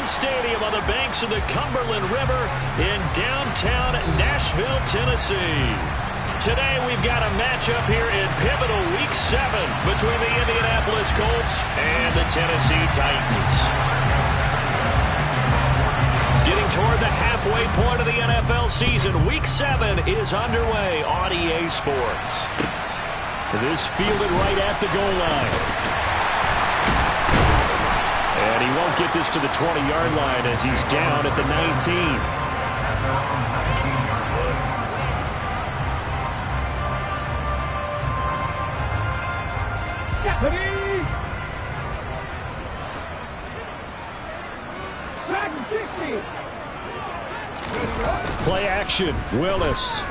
Brown Stadium on the banks of the Cumberland River in downtown Nashville, Tennessee. Today we've got a matchup here in pivotal Week 7 between the Indianapolis Colts and the Tennessee Titans. Getting toward the halfway point of the NFL season, Week 7 is underway on EA Sports. This fielded right at the goal line. And he won't get this to the 20-yard line as he's down at the 19. Play action, Willis.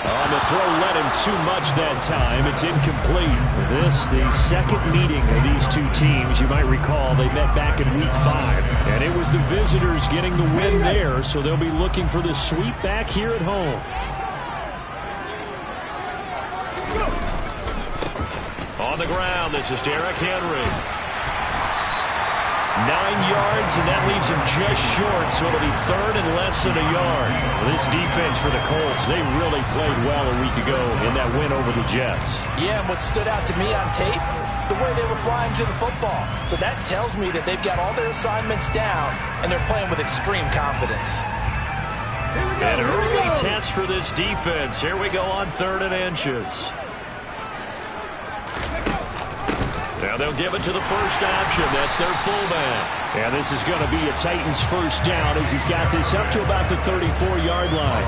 On the throw, led him too much that time. It's incomplete. This, the second meeting of these two teams. You might recall they met back in Week 5. And it was the visitors getting the win there, so they'll be looking for the sweep back here at home. On the ground, this is Derrick Henry. 9 yards, and that leaves him just short, so it'll be third and less than a yard. This defense for the Colts, they really played well a week ago in that win over the Jets. Yeah, and what stood out to me on tape, the way they were flying to the football. So that tells me that they've got all their assignments down, and they're playing with extreme confidence. An early test for this defense. Here we go on 3rd and inches. Now they'll give it to the first option. That's their fullback. And this is going to be a Titans first down as he's got this up to about the 34-yard line.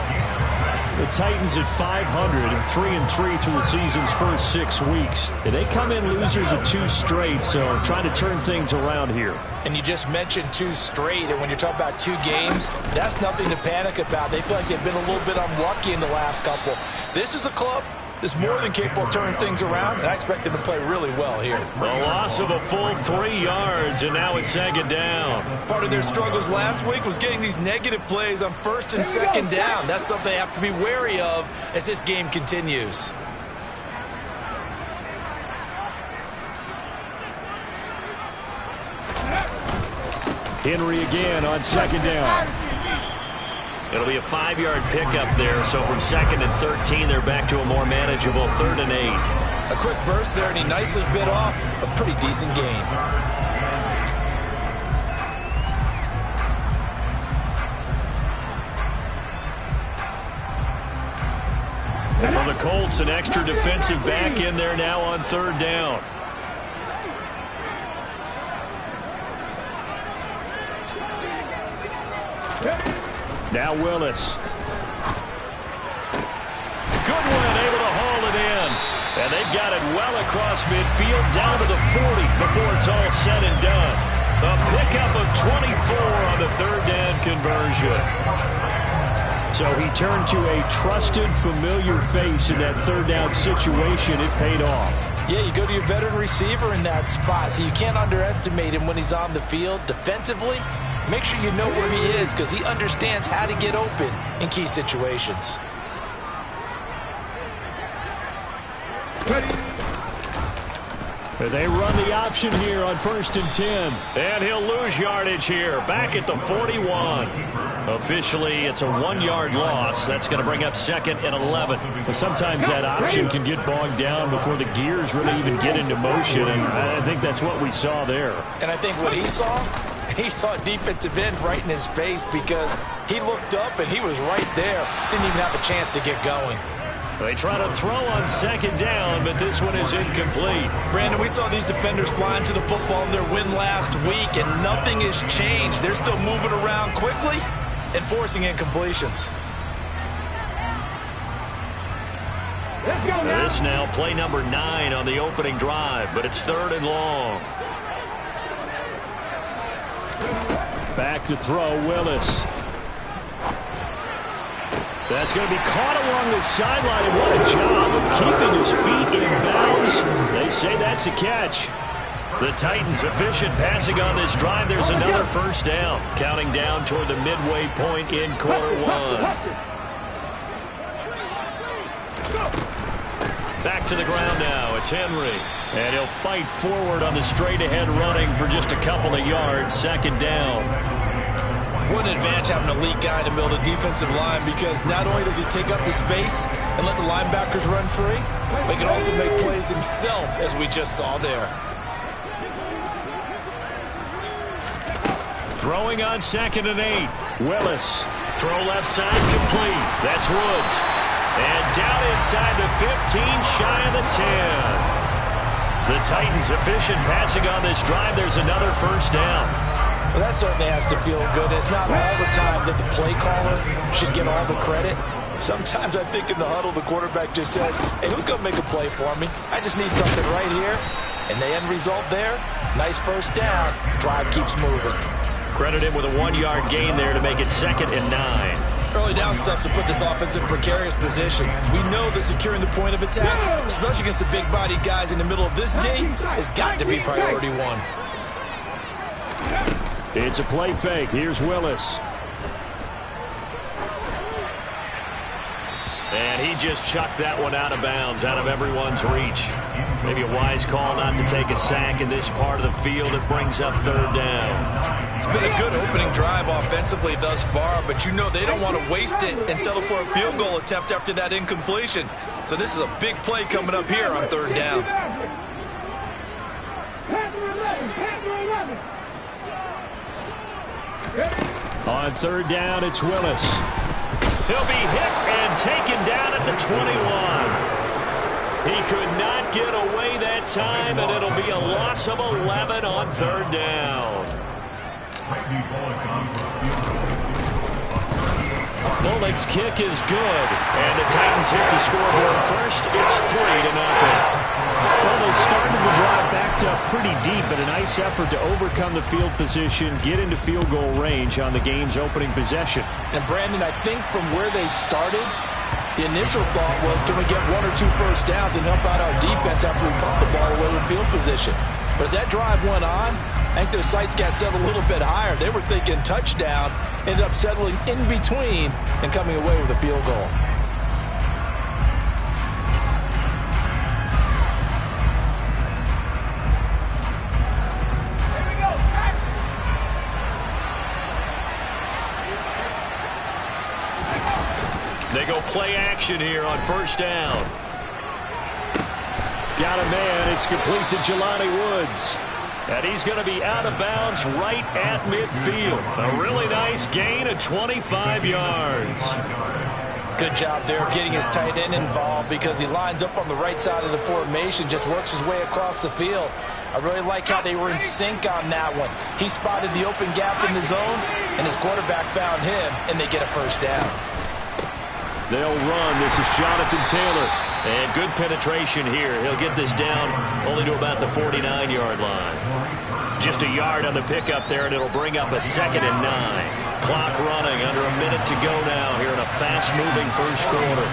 The Titans at 500 and 3-3 through the season's first 6 weeks. And they come in losers of 2 straight, so trying to turn things around here. And you just mentioned 2 straight, and when you're talking about 2 games, that's nothing to panic about. They feel like they've been a little bit unlucky in the last couple. This is a club is more than capable of turning things around, and I expect them to play really well here. A loss of a full 3 yards, and now it's 2nd down. Part of their struggles last week was getting these negative plays on 1st and 2nd down. That's something they have to be wary of as this game continues. Henry again on 2nd down. It'll be a 5-yard pickup there, so from 2nd and 13, they're back to a more manageable 3rd and 8. A quick burst there, and he nicely bit off a pretty decent gain. And for the Colts, an extra defensive back in there now on 3rd down. Now Willis. Goodwin able to haul it in. And they've got it well across midfield down to the 40 before it's all said and done. A pickup of 24 on the 3rd down conversion. So he turned to a trusted, familiar face in that 3rd down situation. It paid off. Yeah, you go to your veteran receiver in that spot, so you can't underestimate him when he's on the field defensively. Make sure you know where he is because he understands how to get open in key situations. They run the option here on 1st and 10. And he'll lose yardage here, back at the 41. Officially, it's a 1-yard loss. That's going to bring up 2nd and 11. But sometimes that option can get bogged down before the gears really even get into motion, and I think that's what we saw there. And I think what he saw defensive end right in his face because he looked up and he was right there. Didn't even have a chance to get going. They try to throw on 2nd down, but this one is incomplete. Brandon, we saw these defenders flying to the football in their win last week, and nothing has changed. They're still moving around quickly and forcing incompletions. This now play number 9 on the opening drive, but it's 3rd and long. Back to throw, Willis. That's going to be caught along the sideline, and what a job of keeping his feet in bounds. They say that's a catch. The Titans efficient passing on this drive. There's another first down. Counting down toward the midway point in quarter 1. Back to the ground now. It's Henry. And he'll fight forward on the straight-ahead running for just a couple of yards. Second down. What an advantage having an elite guy in the middle of the defensive line, because not only does he take up the space and let the linebackers run free, but he can also make plays himself, as we just saw there. Throwing on 2nd and 8. Willis. Throw left side complete. That's Woods. And down inside the 15, shy of the 10. The Titans efficient passing on this drive. There's another first down. Well, that certainly has to feel good. It's not all the time that the play caller should get all the credit. Sometimes I think in the huddle, the quarterback just says, hey, who's going to make a play for me? I just need something right here. And the end result there, nice first down. Drive keeps moving. Credit him with a 1-yard gain there to make it 2nd and 9. Early down stuff to put this offense in precarious position. We know that securing the point of attack, especially against the big-bodied guys in the middle of this D, has got to be priority one. It's a play fake. Here's Willis. And he just chucked that one out of bounds, out of everyone's reach. Maybe a wise call not to take a sack in this part of the field. It brings up 3rd down. It's been a good opening drive offensively thus far, but you know they don't want to waste it and settle for a field goal attempt after that incompletion. So this is a big play coming up here on 3rd down. On 3rd down, it's Willis. He'll be hit and taken down at the 21. He could not get away that time, and it'll be a loss of 11 on 3rd down. Bullock's kick is good, and the Titans hit the scoreboard first. It's 3-0. Well, they started the drive backed up pretty deep, but a nice effort to overcome the field position, get into field goal range on the game's opening possession. And, Brandon, I think from where they started, the initial thought was, can we get 1 or 2 first downs and help out our defense after we pump the ball away with field position? But as that drive went on, I think their sights got set a little bit higher. They were thinking touchdown, ended up settling in between and coming away with a field goal. They go play action here on 1st down. Got a man. It's complete to Jelani Woods. And he's going to be out of bounds right at midfield. A really nice gain of 25 yards. Good job there of getting his tight end involved, because he lines up on the right side of the formation, just works his way across the field. I really like how they were in sync on that one. He spotted the open gap in the zone, and his quarterback found him, and they get a first down. They'll run. This is Jonathan Taylor. And good penetration here. He'll get this down only to about the 49-yard line. Just a yard on the pickup there, and it'll bring up a 2nd and 9. Clock running, under a minute to go now here in a fast-moving first quarter.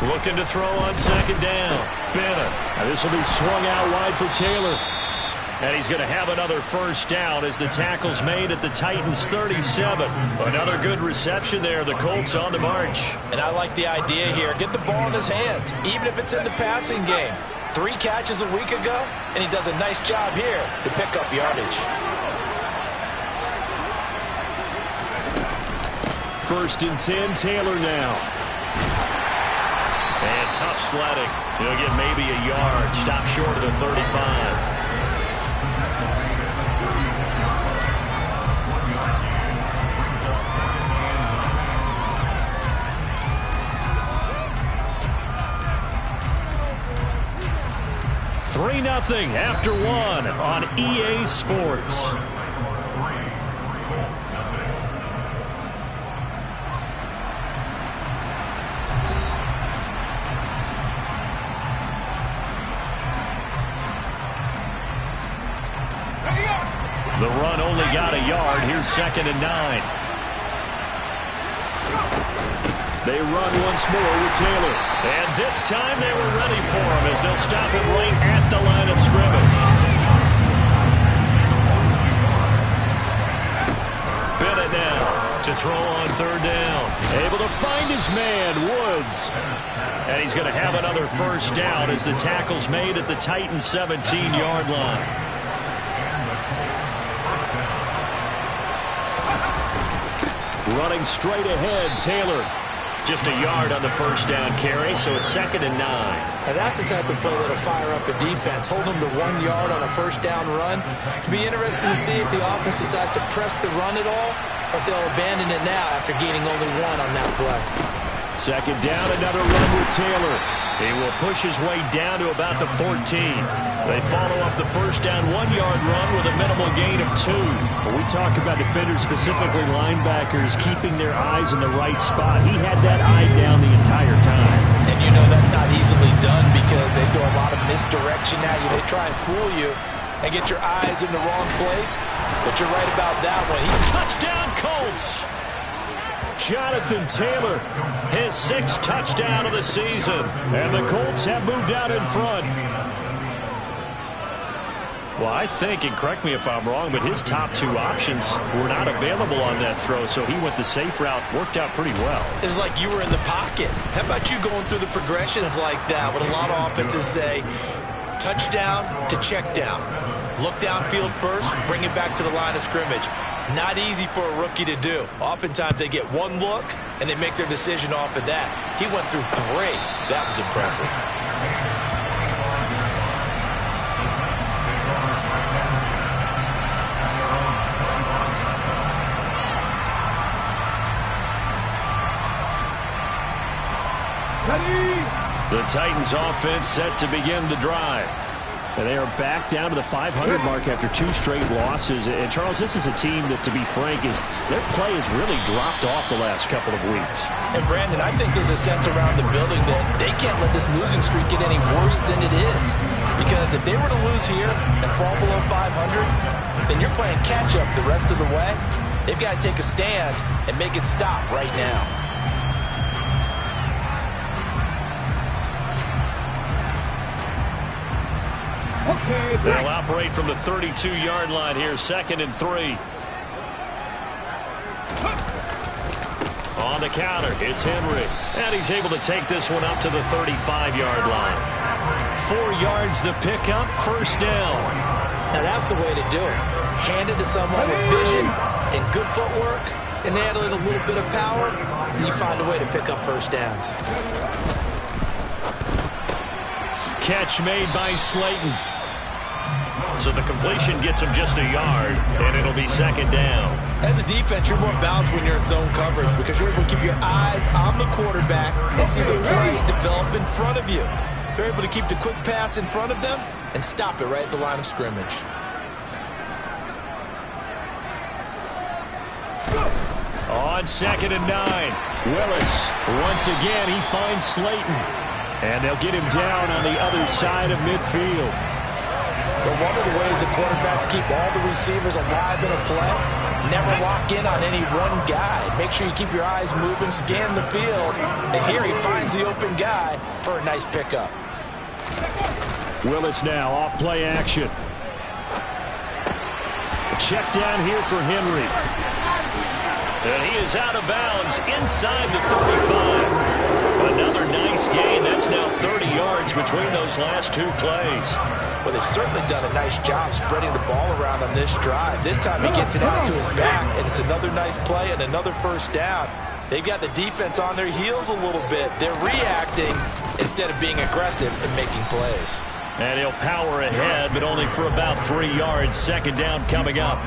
Looking to throw on 2nd down. Bennett. Now this will be swung out wide for Taylor. And he's going to have another first down as the tackle's made at the Titans' 37. Another good reception there. The Colts on the march. And I like the idea here. Get the ball in his hands, even if it's in the passing game. 3 catches a week ago, and he does a nice job here to pick up yardage. 1st and 10, Taylor now. And tough sledding. He'll get maybe a yard. Stop short of the 35. Nothing after 1 on EA Sports. The run only got a yard. Here's 2nd and 9. They run once more with Taylor. And this time they were ready for him as they'll stop him right at the line of scrimmage. Bennett now to control on third down. Able to find his man, Woods. And he's going to have another first down as the tackle's made at the Titans' 17-yard line. Running straight ahead, Taylor. Just a yard on the first down carry, so it's 2nd and 9. Now that's the type of play that'll fire up the defense. Hold them to 1 yard on a first down run. It'll be interesting to see if the offense decides to press the run at all, or if they'll abandon it now after gaining only 1 on that play. 2nd down, another run with Taylor. He will push his way down to about the 14. They follow up the first down 1-yard run with a minimal gain of 2. When we talk about defenders, specifically linebackers, keeping their eyes in the right spot, he had that eye down the entire time. And you know that's not easily done because they throw a lot of misdirection at you. They try and fool you and get your eyes in the wrong place. But you're right about that one. Touchdown, Colts! Jonathan Taylor, his 6th touchdown of the season. And the Colts have moved out in front. Well, I think, and correct me if I'm wrong, but his top 2 options were not available on that throw, so he went the safe route. Worked out pretty well. It was like you were in the pocket. How about you going through the progressions like that? What a lot of offenses say, touchdown to check down. Look downfield first, bring it back to the line of scrimmage. Not easy for a rookie to do. Oftentimes they get 1 look and they make their decision off of that. He went through 3. That was impressive. The Titans offense set to begin the drive. And they are back down to the 500 mark after 2 straight losses. And, Charles, this is a team that, to be frank, their play has really dropped off the last couple of weeks. And, Brandon, I think there's a sense around the building that they can't let this losing streak get any worse than it is. Because if they were to lose here and fall below 500, then you're playing catch-up the rest of the way. They've got to take a stand and make it stop right now. They'll operate from the 32-yard line here, 2nd and 3. On the counter, it's Henry. And he's able to take this one up to the 35-yard line. 4 yards the pickup, first down. Now that's the way to do it. Hand it to someone with vision and good footwork, and add in a little bit of power, and you find a way to pick up first downs. Catch made by Slayton. So the completion gets him just a yard, and it'll be 2nd down. As a defense, you're more balanced when you're in zone coverage because you're able to keep your eyes on the quarterback and see the play develop in front of you. They're able to keep the quick pass in front of them and stop it right at the line of scrimmage. On 2nd and 9, Willis. Once again, he finds Slayton. And they'll get him down on the other side of midfield. But one of the ways the quarterbacks keep all the receivers alive in a play, never lock in on any one guy. Make sure you keep your eyes moving, scan the field. And here he finds the open guy for a nice pickup. Willis now off play action. Check down here for Henry. And he is out of bounds inside the 35. Another nice gain. That's now 30 yards between those last 2 plays. Well, they've certainly done a nice job spreading the ball around on this drive. This time he gets it out to his back, and it's another nice play and another first down. They've got the defense on their heels a little bit. They're reacting instead of being aggressive and making plays. And he'll power ahead, but only for about 3 yards. 2nd down coming up.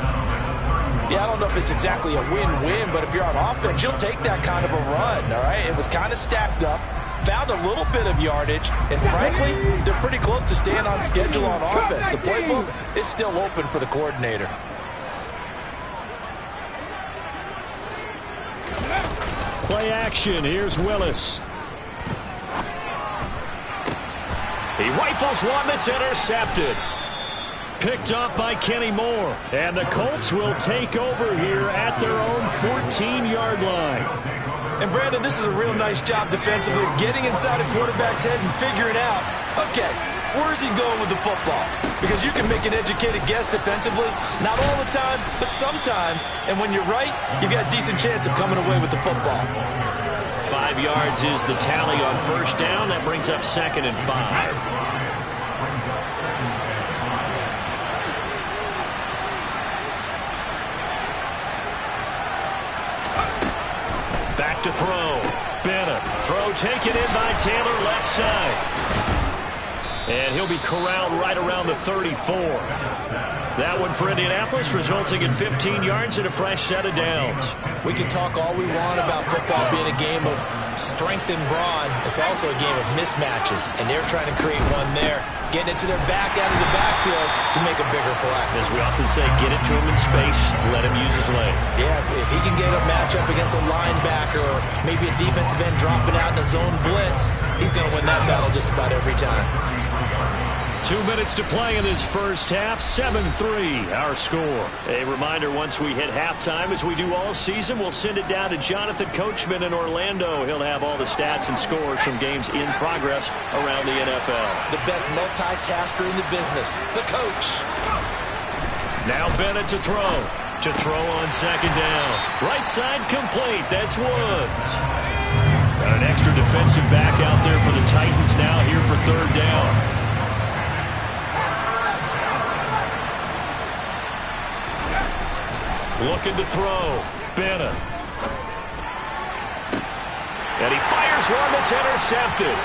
Yeah, I don't know if it's exactly a win-win, but if you're on offense, you'll take that kind of a run, all right? It was kind of stacked up, found a little bit of yardage, and frankly, they're pretty close to staying on schedule on offense. The playbook is still open for the coordinator. Play action. Here's Willis. He rifles one that's intercepted. Picked up by Kenny Moore. And the Colts will take over here at their own 14-yard line. And, Brandon, this is a real nice job defensively of getting inside a quarterback's head and figuring out, okay, Where's he going with the football? Because you can make an educated guess defensively, not all the time, but sometimes. And when you're right, you've got a decent chance of coming away with the football. 5 yards is the tally on first down. That brings up 2nd and 5. Back to throw. Bennett. Throw taken in by Taylor, left side. And he'll be corralled right around the 34. That one for Indianapolis, resulting in 15 yards and a fresh set of downs. We can talk all we want about football being a game of strength and brawn. It's also a game of mismatches, and they're trying to create one there, getting it to their back out of the backfield to make a bigger play. As we often say, get it to him in space, let him use his leg. Yeah, if he can get a matchup against a linebacker or maybe a defensive end dropping out in a zone blitz, he's going to win that battle just about every time. 2 minutes to play in this first half. 7-3 our score. A reminder, once we hit halftime, as we do all season, we'll send it down to Jonathan Coachman in Orlando. He'll have all the stats and scores from games in progress around the NFL. The best multitasker in the business, the coach. Now Bennett to throw. To throw on second down. Right side complete. That's Woods. Got an extra defensive back out there for the Titans now here for third down. Looking to throw. Bennett. And he fires one that's intercepted.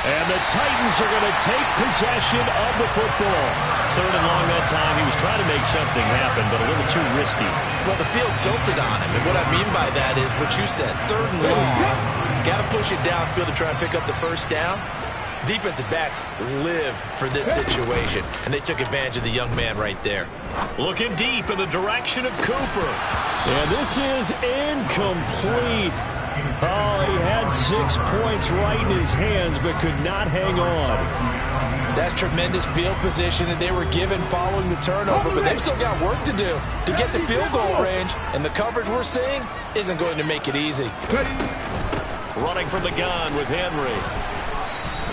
And the Titans are going to take possession of the football. Third and long that time. He was trying to make something happen, but a little too risky. Well, the field tilted on him. And what I mean by that is what you said. Third and long. Got to push it downfield to try and pick up the first down. Defensive backs live for this situation, and they took advantage of the young man right there. Looking deep in the direction of Cooper. And this is incomplete. Oh, he had 6 points right in his hands, but could not hang on. That's tremendous field position that they were given following the turnover, but they've still got work to do to get the field goal range, and the coverage we're seeing isn't going to make it easy. Running from the gun with Henry.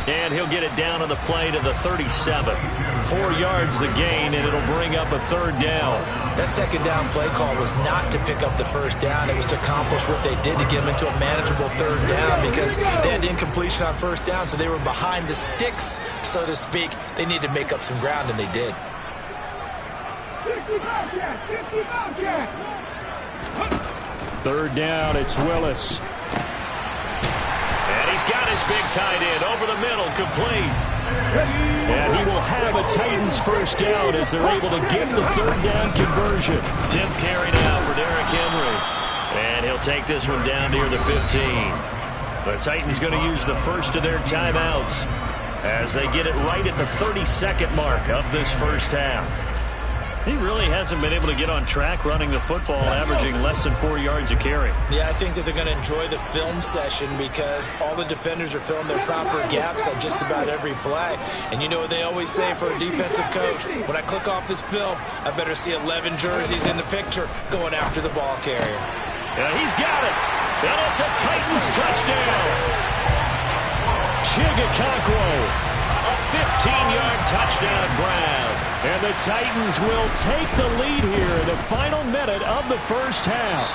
And he'll get it down on the play to the 37. 4 yards the gain, and it'll bring up a third down. That second down play call was not to pick up the first down. It was to accomplish what they did to get them into a manageable third down because they had incompletion on first down, so they were behind the sticks, so to speak. They needed to make up some ground, and they did. Third down, it's Willis. And he's got his big tight end over the middle, complete. And he will have a Titans first down as they're able to get the third down conversion. 10th carry now for Derrick Henry. And he'll take this one down near the 15. The Titans going to use the first of their timeouts as they get it right at the 32nd mark of this first half. He really hasn't been able to get on track running the football, averaging less than 4 yards a carry. Yeah, I think that they're going to enjoy the film session because all the defenders are filling their proper gaps on just about every play. And you know what they always say for a defensive coach? When I click off this film, I better see 11 jerseys in the picture going after the ball carrier. And he's got it. And it's a Titans touchdown. Chigga a 15-yard touchdown grab. And the Titans will take the lead here in the final minute of the first half.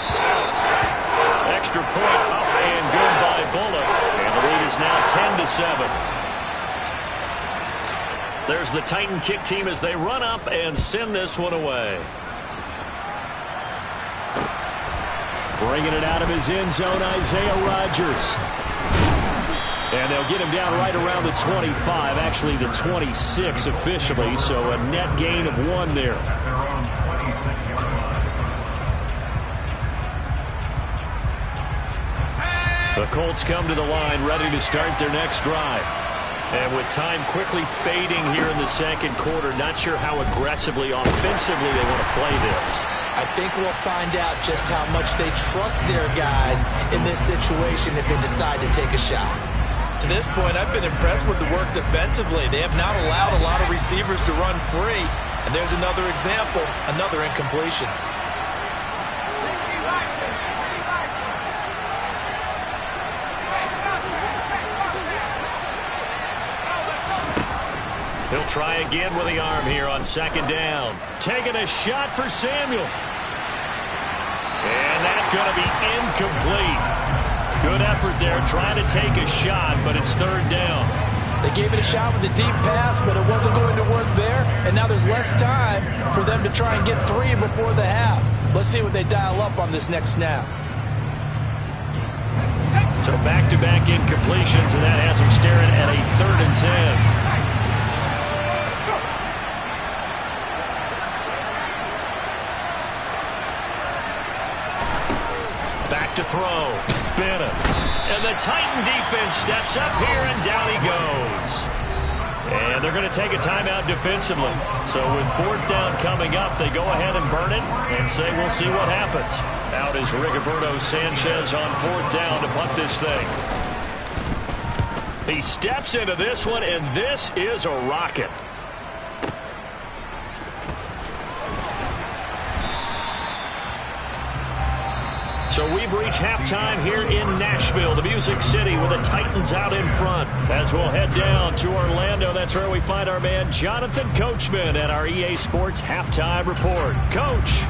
Extra point up and good by Bullock. And the lead is now 10-7. There's the Titan kick team as they run up and send this one away. Bringing it out of his end zone, Isaiah Rodgers. And they'll get him down right around the 25, actually the 26 officially, so a net gain of 1 there. The Colts come to the line, ready to start their next drive. And with time quickly fading here in the second quarter, not sure how aggressively, offensively they want to play this. I think we'll find out just how much they trust their guys in this situation if they decide to take a shot. To this point, I've been impressed with the work defensively. They have not allowed a lot of receivers to run free. And there's another example, another incompletion. He'll try again with the arm here on second down. Taking a shot for Samuel. And that's going to be incomplete. Good effort there trying to take a shot, but it's third down. They gave it a shot with the deep pass, but it wasn't going to work there. And now there's less time for them to try and get 3 before the half. Let's see what they dial up on this next snap. So back-to-back incompletions, and that has them staring at a 3rd and 10. Back to throw. Bennett. And the Titan defense steps up here, and down he goes. And they're going to take a timeout defensively. So with 4th down coming up, they go ahead and burn it and say we'll see what happens. Out is Rigoberto Sanchez on 4th down to punt this thing. He steps into this one, and this is a rocket. So we've reached halftime here in Nashville, the Music City, with the Titans out in front. As we'll head down to Orlando, that's where we find our man Jonathan Coachman at our EA Sports Halftime Report. Coach.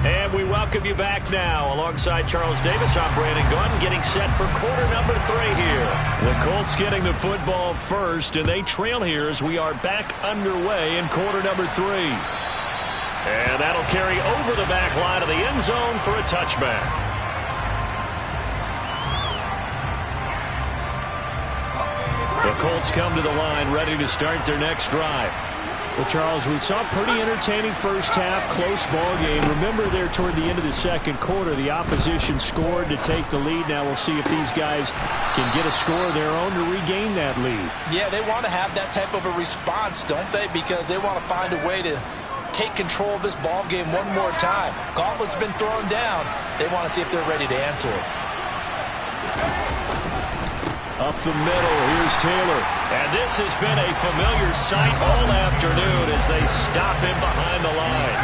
And we welcome you back now. Alongside Charles Davis, I'm Brandon Gunn, getting set for quarter number 3 here. The Colts getting the football first, and they trail here as we are back underway in quarter number 3. And that'll carry over the back line of the end zone for a touchback. The Colts come to the line ready to start their next drive. Well, Charles, we saw a pretty entertaining first half, close ball game. Remember there toward the end of the second quarter, the opposition scored to take the lead. Now we'll see if these guys can get a score of their own to regain that lead. Yeah, they want to have that type of a response, don't they? Because they want to find a way to take control of this ball game one more time. Gauntlet's been thrown down. They want to see if they're ready to answer it. Up the middle, here's Taylor. And this has been a familiar sight all afternoon as they stop him behind the line.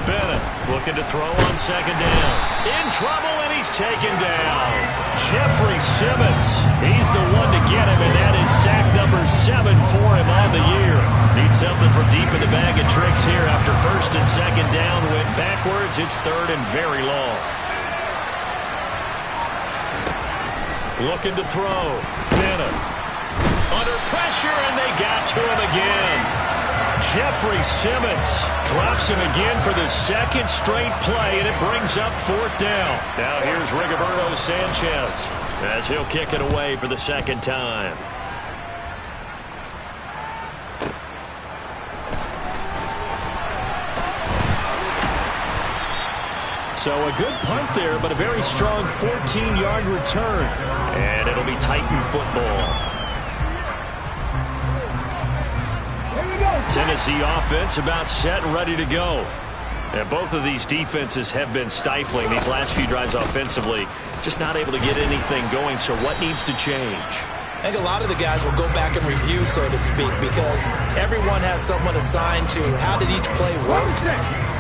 Bennett looking to throw on second down. In trouble, and he's taken down. Jeffrey Simmons, he's the one to get him, and that is sack number 7 for him on the year. Needs something from deep in the bag of tricks here after first and second down went backwards. It's 3rd and very long. Looking to throw. Bennett under pressure, and they got to him again. Jeffrey Simmons drops him again for the second straight play, and it brings up 4th down. Now here's Rigoberto Sanchez as he'll kick it away for the second time. So a good punt there, but a very strong 14-yard return. And it'll be Titan football. Tennessee offense about set and ready to go. And both of these defenses have been stifling these last few drives offensively. Just not able to get anything going, so what needs to change? I think a lot of the guys will go back and review, so to speak, because everyone has someone assigned to how did each play work.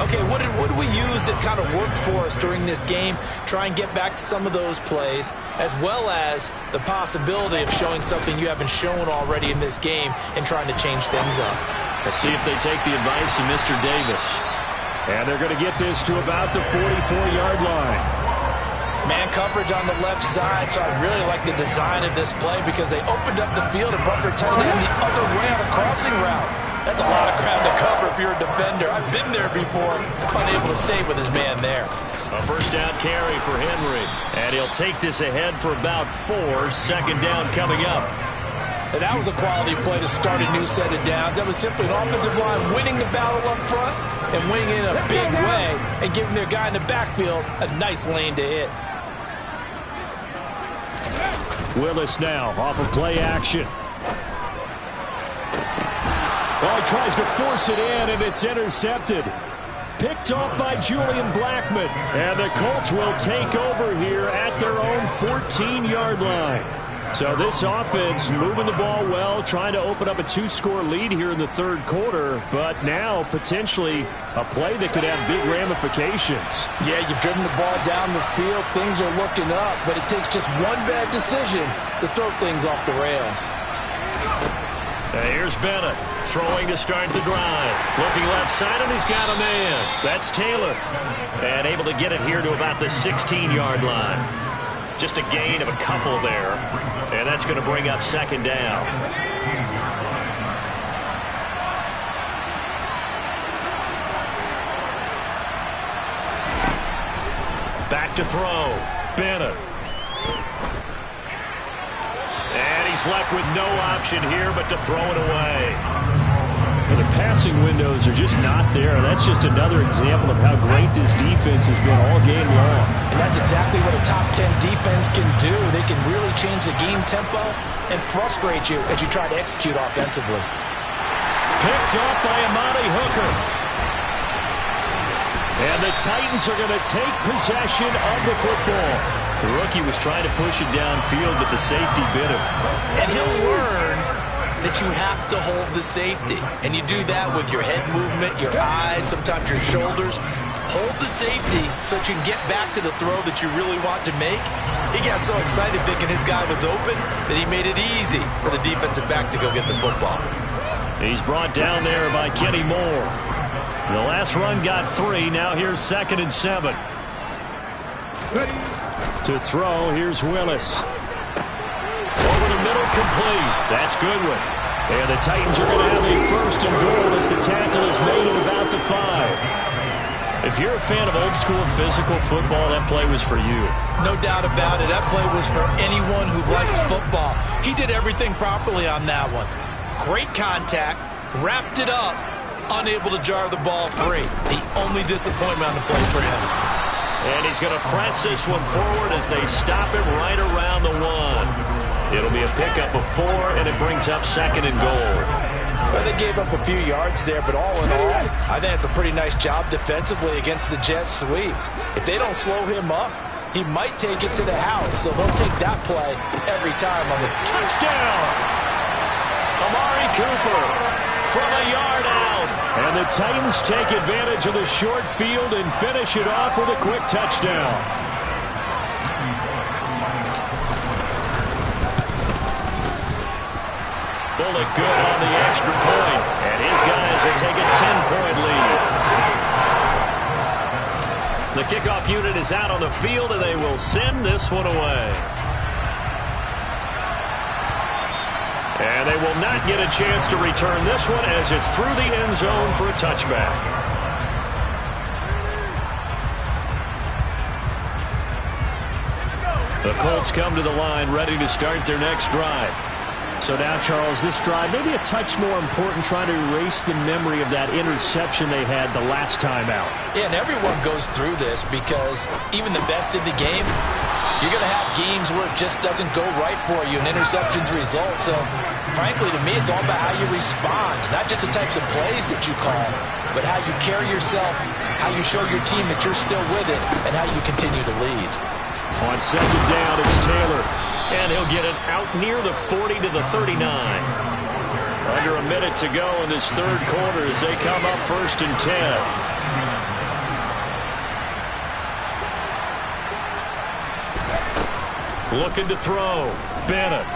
Okay, what did we use that kind of worked for us during this game? Try and get back to some of those plays, as well as the possibility of showing something you haven't shown already in this game and trying to change things up. Let's see if they take the advice of Mr. Davis. And they're going to get this to about the 44-yard line. Man coverage on the left side, so I really like the design of this play because they opened up the field and brought their tight end the other way on a crossing route. That's a lot of ground to cover if you're a defender. I've been there before, unable to stay with his man there. A first down carry for Henry. And he'll take this ahead for about 4. Second down coming up. And that was a quality play to start a new set of downs. That was simply an offensive line winning the battle up front and winning it in a big way and giving their guy in the backfield a nice lane to hit. Willis now off of play action. Oh, he tries to force it in, and it's intercepted. Picked off by Julian Blackmon. And the Colts will take over here at their own 14-yard line. So this offense moving the ball well, trying to open up a 2-score lead here in the third quarter, but now potentially a play that could have big ramifications. Yeah, you've driven the ball down the field. Things are looking up, but it takes just one bad decision to throw things off the rails. Here's Bennett throwing to start the drive. Looking left side, and he's got a man. That's Taylor. And able to get it here to about the 16-yard line. Just a gain of a couple there. And that's going to bring up second down. Back to throw. Bennett. And he's left with no option here but to throw it away. The passing windows are just not there. That's just another example of how great this defense has been all game long. And that's exactly what a top 10 defense can do. They can really change the game tempo and frustrate you as you try to execute offensively. Picked up by Amani Hooker. And the Titans are going to take possession of the football. The rookie was trying to push it downfield, but the safety bit him. And he'll learn that you have to hold the safety. And you do that with your head movement, your eyes, sometimes your shoulders. Hold the safety so that you can get back to the throw that you really want to make. He got so excited thinking his guy was open that he made it easy for the defensive back to go get the football. He's brought down there by Kenny Moore. The last run got 3. Now here's 2nd and 7. To throw, here's Willis. Over the middle, complete. That's Goodwin. And the Titans are going to have a 1st and goal as the tackle is made at about the 5. If you're a fan of old-school physical football, that play was for you. No doubt about it. That play was for anyone who likes football. He did everything properly on that one. Great contact, wrapped it up, unable to jar the ball free. The only disappointment on the play for him. And he's going to press this one forward as they stop it right around the 1. It'll be a pickup of 4, and it brings up 2nd and goal. Well, they gave up a few yards there, but all in all, I think it's a pretty nice job defensively against the Jets sweep. If they don't slow him up, he might take it to the house, so they'll take that play every time on the touchdown. Amari Cooper from a yard out. And the Titans take advantage of the short field and finish it off with a quick touchdown. Bullock good on the extra point, and his guys will take a 10-point lead. The kickoff unit is out on the field, and they will send this one away. And they will not get a chance to return this one as it's through the end zone for a touchback. The Colts come to the line ready to start their next drive. So now, Charles, this drive maybe a touch more important, trying to erase the memory of that interception they had the last time out. Yeah, and everyone goes through this because even the best in the game, you're going to have games where it just doesn't go right for you and interceptions result. So, frankly, to me, it's all about how you respond, not just the types of plays that you call, but how you carry yourself, how you show your team that you're still with it, and how you continue to lead. On 2nd down, it's Taylor. And he'll get it out near the 40 to the 39. Under a minute to go in this third quarter as they come up 1st and 10. Looking to throw. Bennett.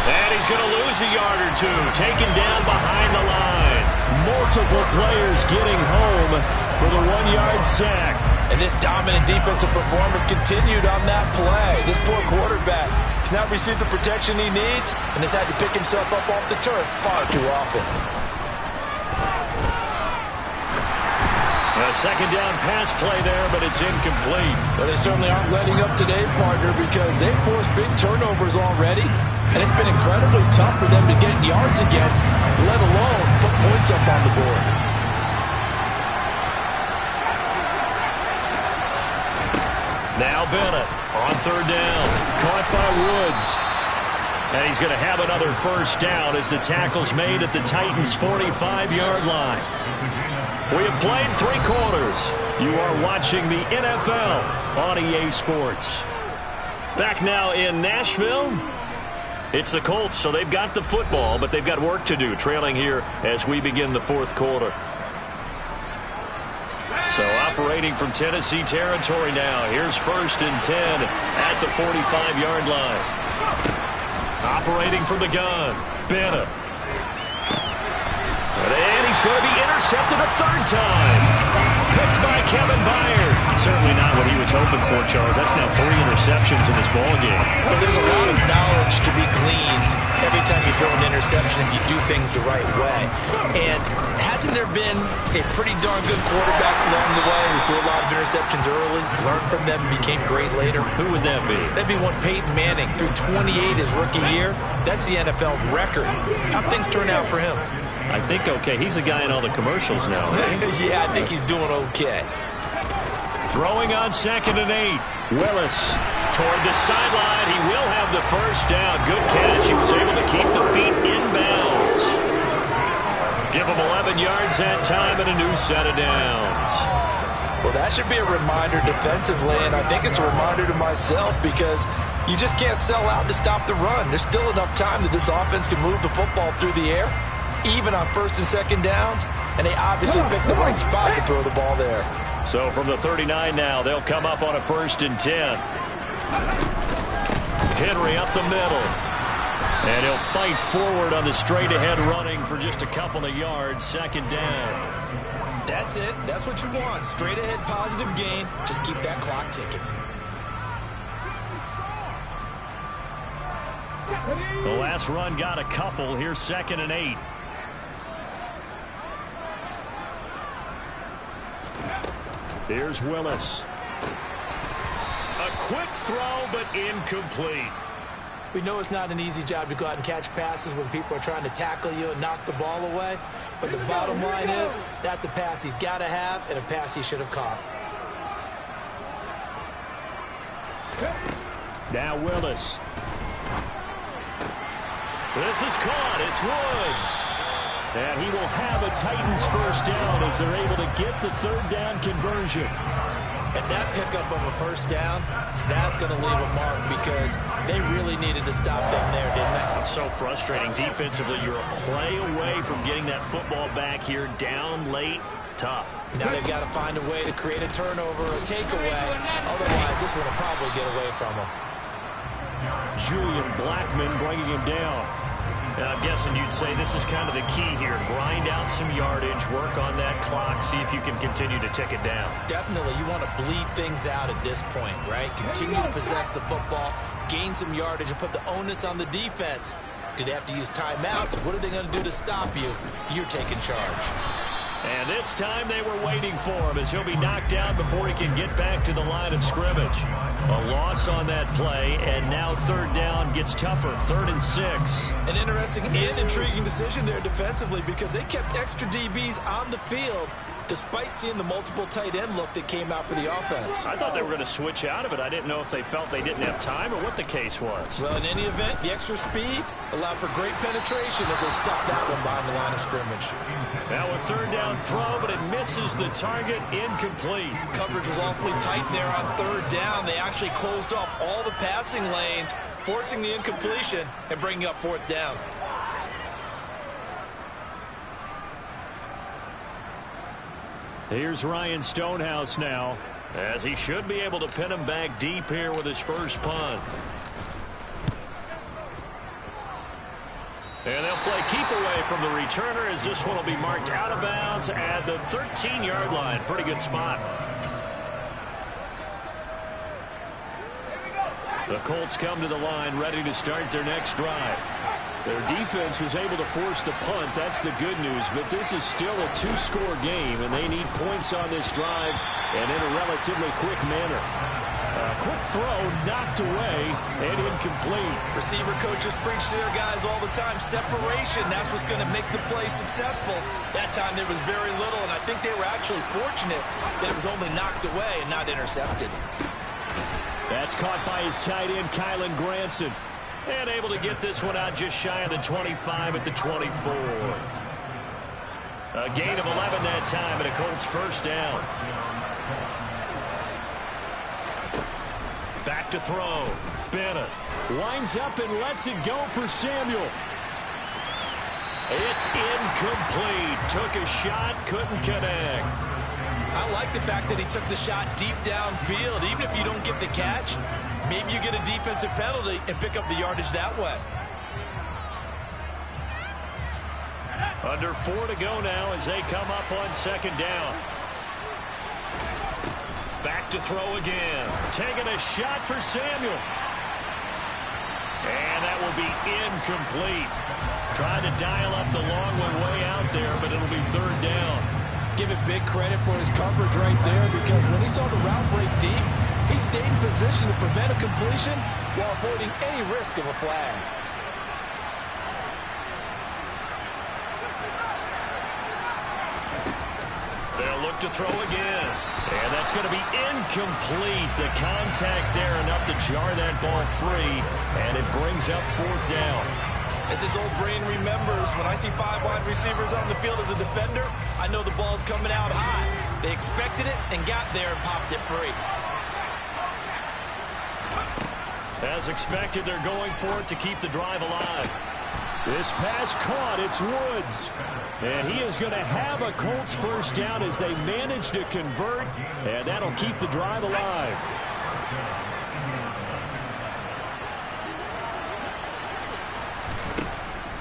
And he's going to lose a yard or 2. Taken down behind the line. Multiple players getting home for the 1-yard sack. And this dominant defensive performance continued on that play. This poor quarterback has not received the protection he needs and has had to pick himself up off the turf far too often. A 2nd down pass play there, but it's incomplete. But they certainly aren't letting up today, partner, because they've forced big turnovers already. And it's been incredibly tough for them to get yards against, let alone put points up on the board. Now Bennett on 3rd down. Caught by Woods. And he's going to have another 1st down as the tackle's made at the Titans' 45-yard line. We have played 3 quarters. You are watching the NFL on EA Sports. Back now in Nashville. It's the Colts, so they've got the football, but they've got work to do, trailing here as we begin the fourth quarter. So operating from Tennessee territory now. Here's 1st and 10 at the 45-yard line. Operating from the gun, Bennett. And he's going to be intercepted a 3rd time. Picked by Kevin Byard. Certainly not what he was hoping for, Charles. That's now 3 interceptions in this ballgame. But there's a lot of knowledge to be gleaned every time you throw an interception if you do things the right way. And hasn't there been a pretty darn good quarterback along the way who threw a lot of interceptions early, learned from them, and became great later? Who would that be? That'd be one Peyton Manning. Threw 28 his rookie year. That's the NFL record. How'd things turn out for him? I think okay. He's a guy in all the commercials now. Yeah, I think he's doing okay. Throwing on 2nd and 8. Willis toward the sideline. He will have the 1st down. Good catch. He was able to keep the feet in bounds. Give him 11 yards that time and a new set of downs. Well, that should be a reminder defensively, and I think it's a reminder to myself because you just can't sell out to stop the run. There's still enough time that this offense can move the football through the air, even on 1st and 2nd downs, and they obviously picked the right spot to throw the ball there. So from the 39 now, they'll come up on a 1st and 10. Henry up the middle. And he'll fight forward on the straight-ahead running for just a couple of yards. 2nd down. That's it. That's what you want. Straight-ahead positive gain. Just keep that clock ticking. The last run got a couple. Here's 2nd and 8. Here's Willis. A quick throw, but incomplete. We know it's not an easy job to go out and catch passes when people are trying to tackle you and knock the ball away. But the bottom line is, that's a pass he's got to have and a pass he should have caught. Now Willis. This is caught. It's Woods. And he will have a Titans 1st down as they're able to get the 3rd down conversion. And that pickup of a 1st down, that's going to leave a mark because they really needed to stop them there, didn't they? So frustrating. Defensively, you're a play away from getting that football back here down late. Tough. Now they've got to find a way to create a turnover or a takeaway. Otherwise, this one will probably get away from them. Julian Blackmon bringing him down. And I'm guessing you'd say this is kind of the key here. Grind out some yardage, work on that clock, see if you can continue to tick it down. Definitely. You want to bleed things out at this point, right? Continue to possess the football, gain some yardage, and put the onus on the defense. Do they have to use timeouts? What are they going to do to stop you? You're taking charge. And this time they were waiting for him as he'll be knocked down before he can get back to the line of scrimmage. A loss on that play, and now 3rd down gets tougher. 3rd and 6. An interesting and intriguing decision there defensively because they kept extra DBs on the field despite seeing the multiple tight end look that came out for the offense. I thought they were going to switch out of it. I didn't know if they felt they didn't have time or what the case was. Well, in any event, the extra speed allowed for great penetration as they stopped that one behind the line of scrimmage. Now a 3rd down throw, but it misses the target. Incomplete. Coverage was awfully tight there on 3rd down. They actually closed off all the passing lanes, forcing the incompletion and bringing up 4th down. Here's Ryan Stonehouse now, as he should be able to pin him back deep here with his 1st punt. And they'll play keep away from the returner as this one will be marked out of bounds at the 13-yard line. Pretty good spot. The Colts come to the line ready to start their next drive. Their defense was able to force the punt. That's the good news. But this is still a 2-score game, and they need points on this drive and in a relatively quick manner. A quick throw knocked away and incomplete. Receiver coaches preach to their guys all the time. Separation, that's what's going to make the play successful. That time there was very little, and I think they were actually fortunate that it was only knocked away and not intercepted. That's caught by his tight end, Kylen Granson. And able to get this one out just shy of the 25 at the 24. A gain of 11 that time and a Colts 1st down. Back to throw. Bennett winds up and lets it go for Samuel. It's incomplete. Took a shot, couldn't connect. I like the fact that he took the shot deep downfield. Even if you don't get the catch, maybe you get a defensive penalty and pick up the yardage that way. Under 4 to go now as they come up on second down. Back to throw again. Taking a shot for Samuel. And that will be incomplete. Trying to dial up the long one way out there, but it'll be third down. Give it big credit for his coverage right there, because when he saw the route break deep, he stayed in position to prevent a completion while avoiding any risk of a flag. They'll look to throw again. And that's going to be incomplete. The contact there enough to jar that ball free, and it brings up fourth down. As his old brain remembers, when I see 5 wide receivers on the field as a defender, I know the ball's coming out high. They expected it and got there and popped it free. As expected, they're going for it to keep the drive alive. This pass caught. It's Woods. And he is going to have a Colts first down as they manage to convert, and that'll keep the drive alive.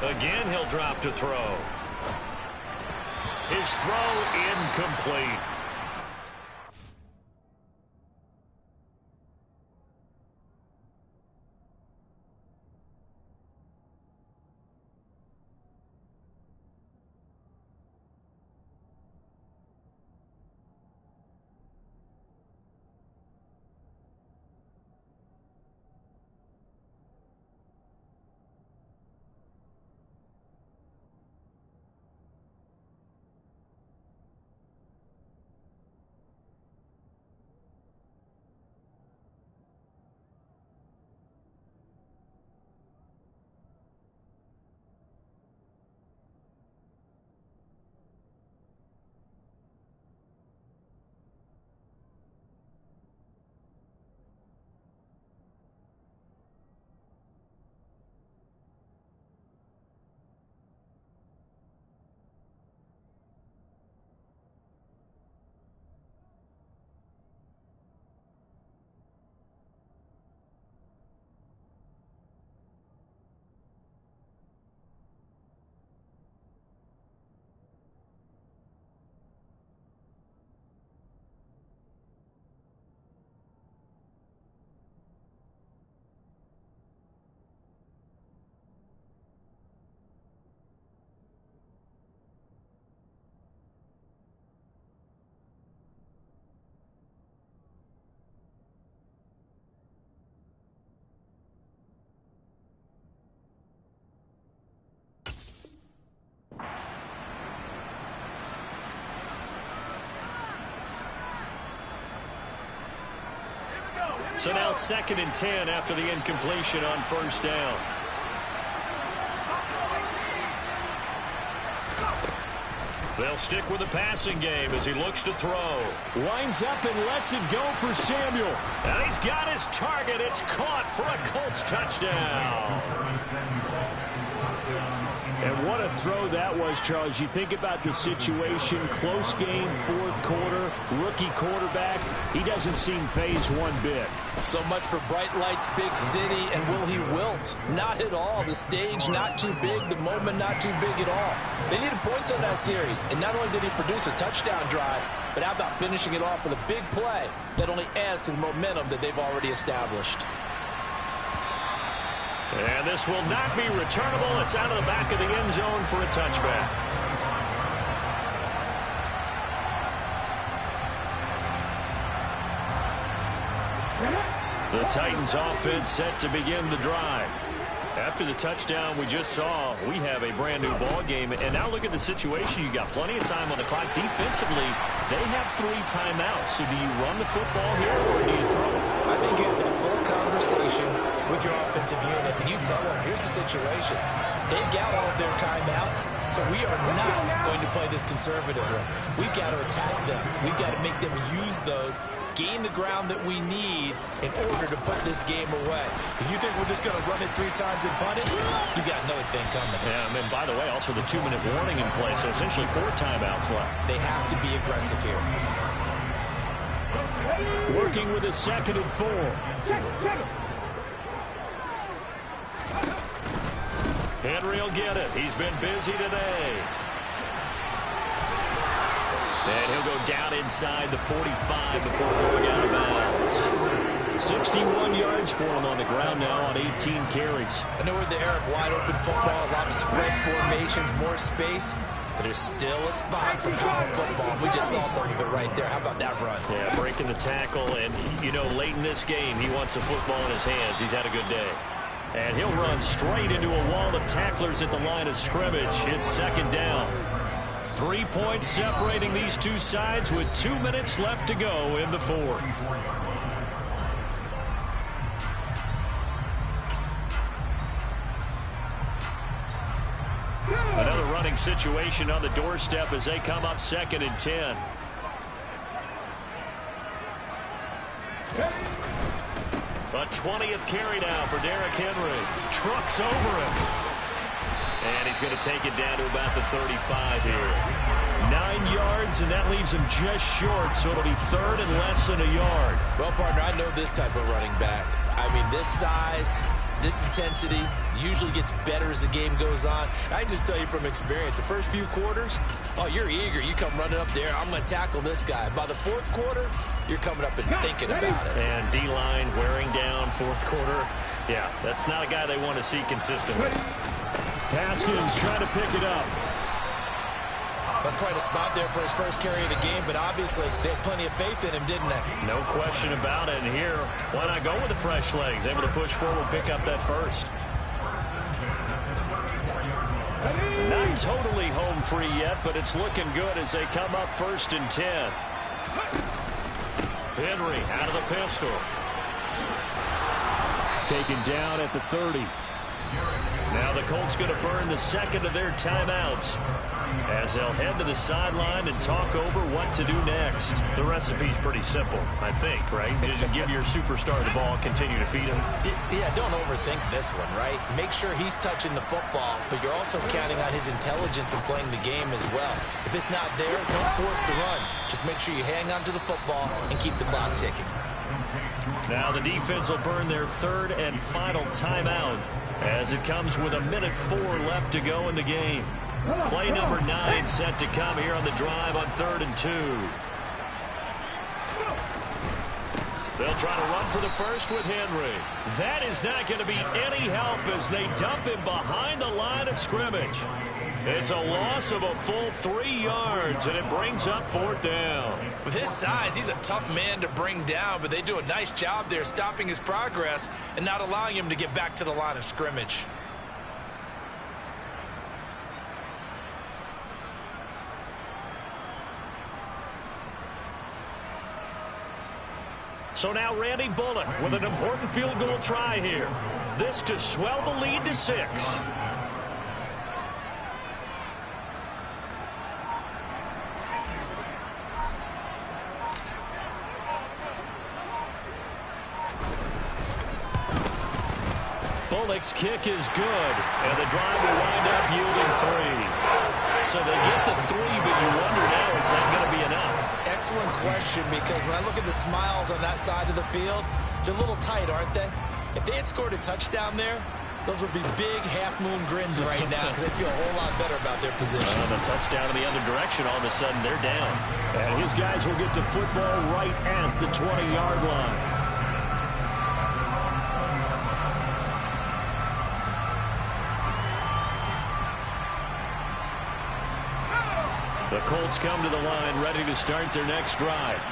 Again, he'll drop to throw. His throw incomplete. So now 2nd and 10 after the incompletion on first down. They'll stick with the passing game as he looks to throw. Winds up and lets it go for Samuel. And he's got his target. It's caught for a Colts touchdown. And what a throw that was, Charles. You think about the situation, close game, 4th quarter, rookie quarterback. He doesn't seem phased one bit. So much for bright lights, big city, and will he wilt? Not at all. The stage not too big, the moment not too big at all. They needed points on that series, and not only did he produce a touchdown drive, but how about finishing it off with a big play that only adds to the momentum that they've already established. And this will not be returnable. It's out of the back of the end zone for a touchback. The Titans offense set to begin the drive. After the touchdown we just saw, we have a brand new ball game. And now look at the situation. You got plenty of time on the clock. Defensively, they have 3 timeouts. So do you run the football here or do you throw it? I think you have that full conversation with your offensive unit, and you tell them, here's the situation. They've got all of their timeouts, So we are not going to play this conservatively. We've got to attack them. We've got to make them use those, gain the ground that we need in order to put this game away. If you think we're just going to run it 3 times and punt it, you got another thing coming. Yeah, and by the way, also the 2-minute warning in play, so essentially 4 timeouts left. They have to be aggressive here. Working with a 2nd and 4. Henry will get it. He's been busy today. And he'll go down inside the 45 before going out of bounds. 61 yards for him on the ground now on 18 carries. I know we're in the era of wide open football, a lot of spread formations, more space, but there's still a spot for power football. We just saw some of it right there. How about that run? Yeah, breaking the tackle, and, you know, late in this game, he wants the football in his hands. He's had a good day. And he'll run straight into a wall of tacklers at the line of scrimmage. It's 2nd down. 3 points separating these two sides with 2 minutes left to go in the 4th. Another running situation on the doorstep as they come up 2nd and 10. A 20th carry now for Derrick Henry. Trucks over him. And he's going to take it down to about the 35 here. 9 yards, and that leaves him just short, so it'll be 3rd and less than a yard. Well, partner, I know this type of running back. I mean, this size, this intensity usually gets better as the game goes on. I can just tell you from experience, the first few quarters, oh, you're eager. You come running up there, I'm going to tackle this guy. By the 4th quarter, you're coming up and thinking about it. And D-line wearing down 4th quarter. Yeah, that's not a guy they want to see consistently. Haskins trying to pick it up. That's quite a spot there for his first carry of the game, but obviously they had plenty of faith in him, didn't they? No question about it. And here, why not go with the fresh legs? Able to push forward, pick up that first. Not totally home free yet, but it's looking good as they come up 1st and 10. Henry out of the pistol. Taken down at the 30. Now the Colts going to burn the 2nd of their timeouts as they'll head to the sideline and talk over what to do next. The recipe's pretty simple, I think, right? Just give your superstar the ball, continue to feed him. Yeah, don't overthink this one, right? Make sure he's touching the football, but you're also counting on his intelligence in playing the game as well. If it's not there, don't force the run. Just make sure you hang on to the football and keep the clock ticking. Now the defense will burn their 3rd and final timeout as it comes with 1:04 left to go in the game. Play number 9 set to come here on the drive on 3rd and 2. They'll try to run for the first with Henry. That is not going to be any help as they dump him behind the line of scrimmage. It's a loss of a full 3 yards, and it brings up 4th down. With his size, he's a tough man to bring down, but they do a nice job there stopping his progress and not allowing him to get back to the line of scrimmage. So now Randy Bullock with an important field goal try here. This to swell the lead to 6. Bullock's kick is good, and the drive will wind up yielding 3. So they get the 3, but you wonder now, is that going to be enough? Excellent question, because when I look at the smiles on that side of the field, they're a little tight, aren't they? If they had scored a touchdown there, those would be big half-moon grins right now because they feel a whole lot better about their position. The touchdown in the other direction, all of a sudden they're down. And his guys will get the football right at the 20-yard line. The Colts come to the line ready to start their next drive.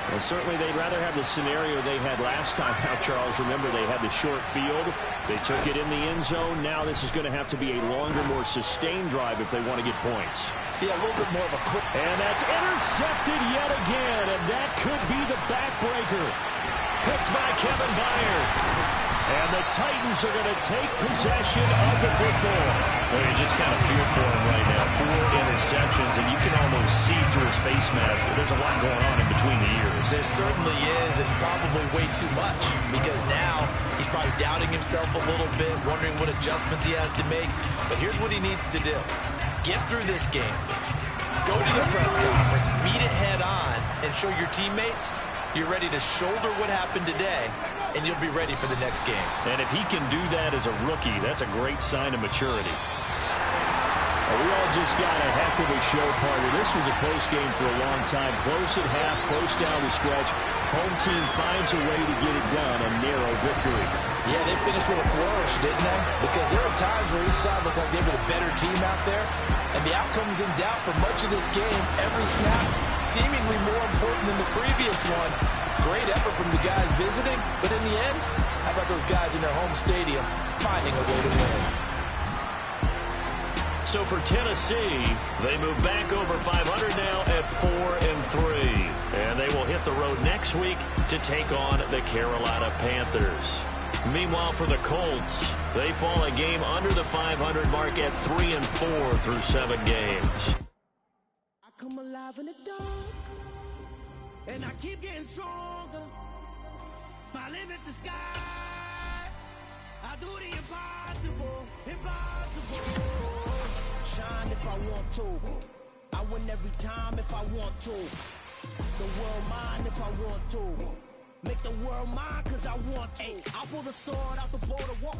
Well, certainly they'd rather have the scenario they had last time out, Charles. Remember, they had the short field. They took it in the end zone. Now this is going to have to be a longer, more sustained drive if they want to get points. Yeah, a little bit more of a quick. And that's intercepted yet again, and that could be the backbreaker. Picked by Kevin Byard. And the Titans are going to take possession of the football. Well, you just kind of fear for him right now. face mask. There's a lot going on in between the ears. There certainly is, and probably way too much, because now he's probably doubting himself a little bit, wondering what adjustments he has to make. But here's what he needs to do. Get through this game. Go to the press conference, meet it head on, and show your teammates you're ready to shoulder what happened today, and you'll be ready for the next game. And if he can do that as a rookie, that's a great sign of maturity. We all just got a heck of a show, partner. This was a close game for a long time. Close at half, close down the stretch. Home team finds a way to get it done, a narrow victory. Yeah, they finished with a flourish, didn't they? Because there are times where each side looked like they were the better team out there, and the outcome's in doubt for much of this game. Every snap seemingly more important than the previous one. Great effort from the guys visiting, but in the end, how about those guys in their home stadium finding a way to win? So for Tennessee, they move back over 500 now at 4-3. And they will hit the road next week to take on the Carolina Panthers. Meanwhile, for the Colts, they fall a game under the 500 mark at 3-4 through 7 games. I come alive in the dark, and I keep getting stronger. My limit's the sky. I do the impossible, impossible. Shine if I want to. I win every time if I want to. The world mine if I want to. Make the world mine cause I want to. I pull the sword out the border, walk